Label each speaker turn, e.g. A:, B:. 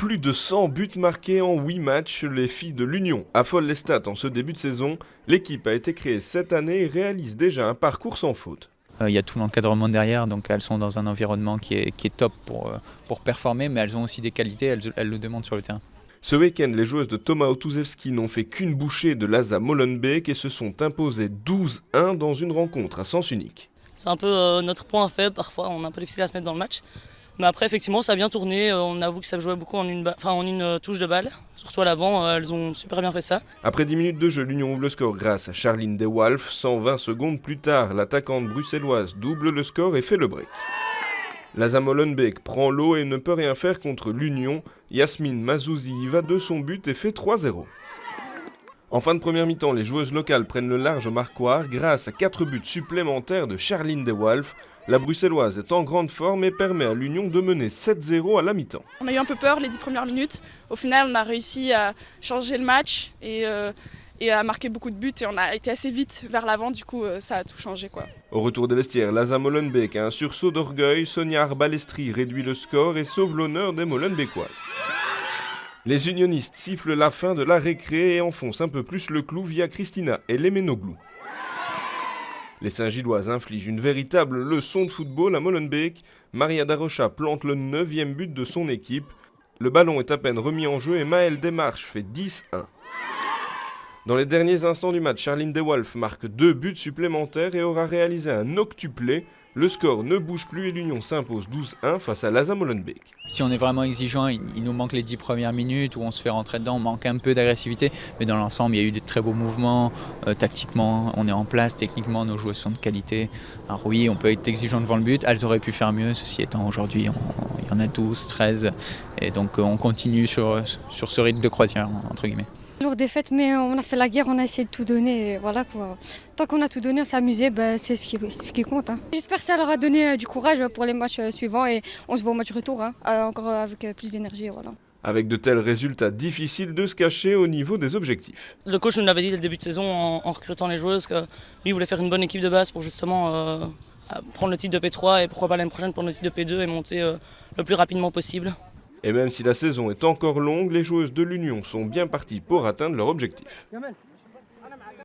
A: Plus de 100 buts marqués en 8 matchs, les filles de l'Union affolent les stats en ce début de saison. L'équipe a été créée cette année et réalise déjà un parcours sans faute.
B: Il y a tout l'encadrement derrière, donc elles sont dans un environnement qui est top pour performer, mais elles ont aussi des qualités, elles le demandent sur le terrain.
A: Ce week-end, les joueuses de Thomas Otuzewski n'ont fait qu'une bouchée de l'ASA Molenbeek et se sont imposées 12-1 dans une rencontre à sens unique.
C: C'est un peu notre point faible, parfois on est un peu difficile à se mettre dans le match. Mais après effectivement ça a bien tourné, on avoue que ça jouait beaucoup en une touche de balle, surtout à l'avant, elles ont super bien fait ça.
A: Après 10 minutes de jeu, l'Union ouvre le score grâce à Charline De Walf. 120 secondes plus tard, l'attaquante bruxelloise double le score et fait le break. L'ASA Molenbeek prend l'eau et ne peut rien faire contre l'Union. Yasmine Mazouzi y va de son but et fait 3-0. En fin de première mi-temps, les joueuses locales prennent le large au marquoir grâce à 4 buts supplémentaires de Charline De Walf. La bruxelloise est en grande forme et permet à l'Union de mener 7-0 à la mi-temps.
D: On a eu un peu peur les 10 premières minutes. Au final, on a réussi à changer le match et à marquer beaucoup de buts et on a été assez vite vers l'avant, du coup ça a tout changé quoi.
A: Au retour des vestiaires, l'ASA Molenbeek a un sursaut d'orgueil. Sonia Arbalestri réduit le score et sauve l'honneur des Molenbeekoises. Les unionistes sifflent la fin de la récré et enfoncent un peu plus le clou via Christina Elemenoglu. Les Saint-Gilloises infligent une véritable leçon de football à Molenbeek. Maria Darocha plante le 9e but de son équipe. Le ballon est à peine remis en jeu et Maëlle Desmarches fait 10-1. Dans les derniers instants du match, Charline De Walf marque 2 buts supplémentaires et aura réalisé un octuplé. Le score ne bouge plus et l'Union s'impose 12-1 face à l'ASA Molenbeek.
B: Si on est vraiment exigeant, il nous manque les 10 premières minutes où on se fait rentrer dedans, on manque un peu d'agressivité, mais dans l'ensemble il y a eu de très beaux mouvements, tactiquement on est en place, techniquement nos joueuses sont de qualité. Alors oui, on peut être exigeant devant le but, elles auraient pu faire mieux, ceci étant aujourd'hui il y en a 12, 13, et donc on continue sur ce rythme de croisière entre guillemets.
E: Lourde défaite, mais on a fait la guerre, on a essayé de tout donner, et voilà quoi. Tant qu'on a tout donné, on s'est amusé, c'est ce qui compte. J'espère que ça leur a donné du courage pour les matchs suivants et on se voit au match retour, encore avec plus d'énergie. Voilà.
A: Avec de tels résultats, difficile de se cacher au niveau des objectifs.
C: Le coach nous l'avait dit dès le début de saison en recrutant les joueuses que lui voulait faire une bonne équipe de base pour justement prendre le titre de P3 et pourquoi pas l'année prochaine prendre le titre de P2 et monter le plus rapidement possible.
A: Et même si la saison est encore longue, les joueuses de l'Union sont bien parties pour atteindre leur objectif.